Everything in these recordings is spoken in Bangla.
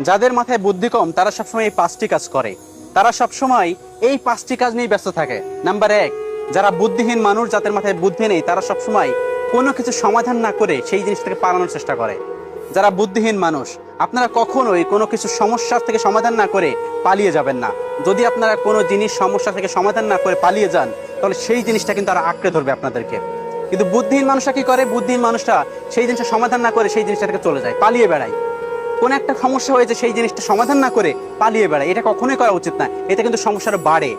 যাদের মাথায় বুদ্ধি কম তারা সবসময় এই 5টি কাজ করে। তারা সবসময় এই 5টি কাজ নিয়ে ব্যস্ত থাকে। নাম্বার 1, যারা বুদ্ধিহীন মানুষ, যাদের মাথায় বুদ্ধি নেই, তারা সবসময় কোনো কিছু সমাধান না করে সেই জিনিস থেকে পালানোর চেষ্টা করে। যারা বুদ্ধিহীন মানুষ, আপনারা কখনোই কোনো কিছু সমস্যা থেকে সমাধান না করে পালিয়ে যাবেন না। যদি আপনারা কোনো জিনিস সমস্যা থেকে সমাধান না করে পালিয়ে যান, তাহলে সেই জিনিসটা কিন্তু তারা আঁকড়ে ধরবে আপনাদেরকে। কিন্তু বুদ্ধিহীন মানুষরা কি করে? বুদ্ধিহীন মানুষটা সেই জিনিসটা সমাধান না করে সেই জিনিসটা থেকে চলে যায়, পালিয়ে বেড়ায়। কোন একটা সমস্যা হয়েছে সেই জিনিসটা সমাধান না করে পালিয়ে বেড়ায়। এটা কখনোই করা উচিত না, এতে কিন্তু সমস্যাটা বাড়ে।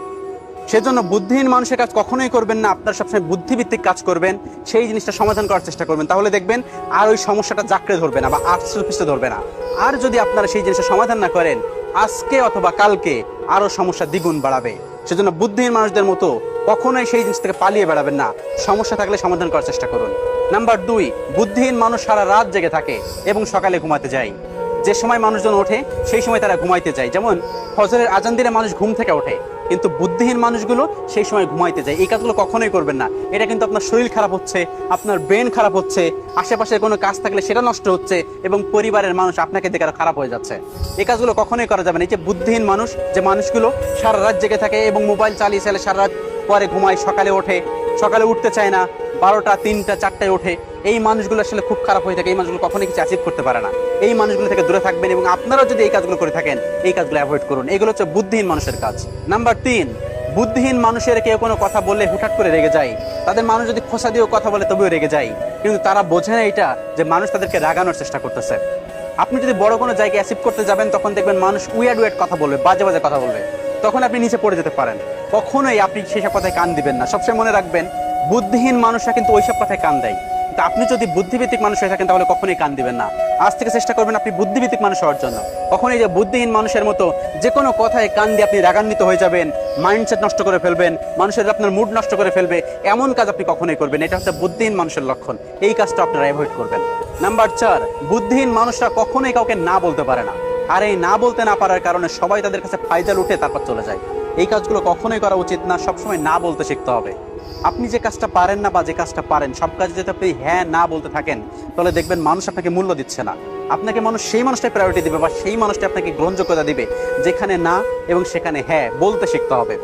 সেজন্য বুদ্ধিহীন মানুষের কাজ কখনোই করবেন না। আপনারা সবসময় বুদ্ধিভিত্তিক কাজ করবেন, সেই জিনিসটা সমাধান করার চেষ্টা করবেন। তাহলে দেখবেন আর ওই সমস্যাটা জাকড়ে ধরবে না বা আষ্টে ধরবে না। আর যদি আপনারা সেই জিনিসটা সমাধান না করেন, আজকে অথবা কালকে আরো সমস্যা দ্বিগুণ বাড়াবে। সেজন্য বুদ্ধিহীন মানুষদের মতো কখনোই সেই জিনিস থেকে পালিয়ে বেড়াবেন না, সমস্যা থাকলে সমাধান করার চেষ্টা করুন। নাম্বার 2, বুদ্ধিহীন মানুষ সারা রাত জেগে থাকে এবং সকালে ঘুমাতে যায়। যে সময় মানুষজন ওঠে সেই সময় তারা ঘুমাইতে যায়। যেমন ফজরের আজান দিলে মানুষ ঘুম থেকে ওঠে, কিন্তু বুদ্ধিহীন মানুষগুলো সেই সময় ঘুমাইতে যায়। এই কাজগুলো কখনোই করবেন না। এটা কিন্তু আপনার শরীর খারাপ হচ্ছে, আপনার ব্রেন খারাপ হচ্ছে, আশেপাশের কোনো কাজ থাকলে সেটা নষ্ট হচ্ছে এবং পরিবারের মানুষ আপনাকে দেখে আরো খারাপ হয়ে যাচ্ছে। এই কাজগুলো কখনোই করা যাবে না। এই যে বুদ্ধিহীন মানুষ, যে মানুষগুলো সারা রাত জেগে থাকে এবং মোবাইল চালিয়ে চালিয়ে সারা রাত পরে ঘুমায়, সকালে ওঠে, সকালে উঠতে চায় না, 12টা, 3টা, 4টায় ওঠে, এই মানুষগুলো আসলে খুব খারাপ হয়ে থাকে। এই মানুষগুলো কখনোই কিছু অ্যাচিভ করতে পারে না। এই মানুষগুলো থেকে দূরে থাকবেন এবং আপনারাও যদি এই কাজগুলো করে থাকেন, এই কাজগুলো অ্যাভয়েড করুন। এগুলো হচ্ছে বুদ্ধিহীন মানুষের কাজ। নাম্বার 3, বুদ্ধিহীন মানুষের কেউ কোনো কথা বললে হুটহাট করে রেগে যায়। তাদের মানুষ যদি খোসা দিয়েও কথা বলে তবেও রেগে যায়, কিন্তু তারা বোঝে না এটা যে মানুষ তাদেরকে রাগানোর চেষ্টা করতেছে। আপনি যদি বড় কোনো জায়গায় অ্যাচিভ করতে যাবেন, তখন দেখবেন মানুষ উইয়ার্ড কথা বলবে, বাজে বাজে কথা বলবে, তখন আপনি নিচে পড়ে যেতে পারেন। কখনোই আপনি সেসব কথায় কান দিবেন না। সবসময় মনে রাখবেন, বুদ্ধিহীন মানুষরা কিন্তু ওইসব কথায় কান দেয়। তা আপনি যদি বুদ্ধিভিত্তিক মানুষ হয়ে থাকেন তাহলে কখনোই কান দিবেন না। আজ থেকে চেষ্টা করবেন আপনি বুদ্ধিভিত্তিক মানুষ হওয়ার জন্য। কখনোই যে বুদ্ধিহীন মানুষের মতো যে কোনো কথায় কান দিয়ে আপনি রাগান্বিত হয়ে যাবেন, মাইন্ডসেট নষ্ট করে ফেলবেন, মানুষের আপনার মুড নষ্ট করে ফেলবে, এমন কাজ আপনি কখনোই করবেন। এটা হচ্ছে বুদ্ধিহীন মানুষের লক্ষণ। এই কাজটা আপনারা অ্যাভয়েড করবেন। নাম্বার 4, বুদ্ধিহীন মানুষরা কখনোই কাউকে না বলতে পারে না। আর এই না বলতে না পারার কারণে সবাই তাদের কাছে ফায়দা লুটে তারপর চলে যায়। এই কাজগুলো কখনোই করা উচিত না। সবসময় না বলতে শিখতে হবে। আপনি যে কাজটা পারেন না বা যে কাজটা পারেন, সব কাজে যদি আপনি হ্যাঁ না বলতে থাকেন, তাহলে দেখবেন মানুষ আপনাকে মূল্য দিচ্ছে না। আপনাকে মানুষ সেই মানুষটাই প্রায়োরিটি দিবে বা সেই মানুষটা আপনাকে গ্রহণযোগ্যতা দিবে যেখানে না এবং সেখানে হ্যাঁ বলতে শিখতে হবে।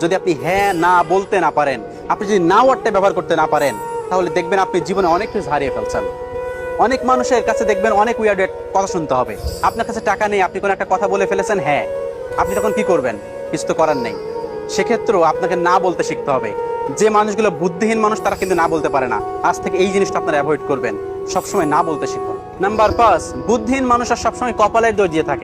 যদি আপনি হ্যাঁ না বলতে না পারেন, আপনি যদি না ওয়ার্ডটা ব্যবহার করতে না পারেন, তাহলে দেখবেন আপনি জীবনে অনেক কিছু হারিয়ে ফেলছেন। অনেক মানুষের কাছে দেখবেন অনেক উইয়ার্ড কথা শুনতে হবে। আপনার কাছে টাকা নেই, আপনি কোনো একটা কথা বলে ফেলেছেন হ্যাঁ, আপনি তখন কি করবেন? কিছু তো করার নেই। সেক্ষেত্রেও আপনাকে না বলতে শিখতে হবে। যে মানুষগুলো বুদ্ধিহীন মানুষ তারা কিন্তু না বলতে পারে না। আজ থেকে এই জিনিসটা আপনারা অ্যাভয়েড করবেন, সবসময় না বলতে শিখুন। নাম্বার 5, বুদ্ধিহীন মানুষরা সবসময় কপালের দোষ দিয়ে থাকে।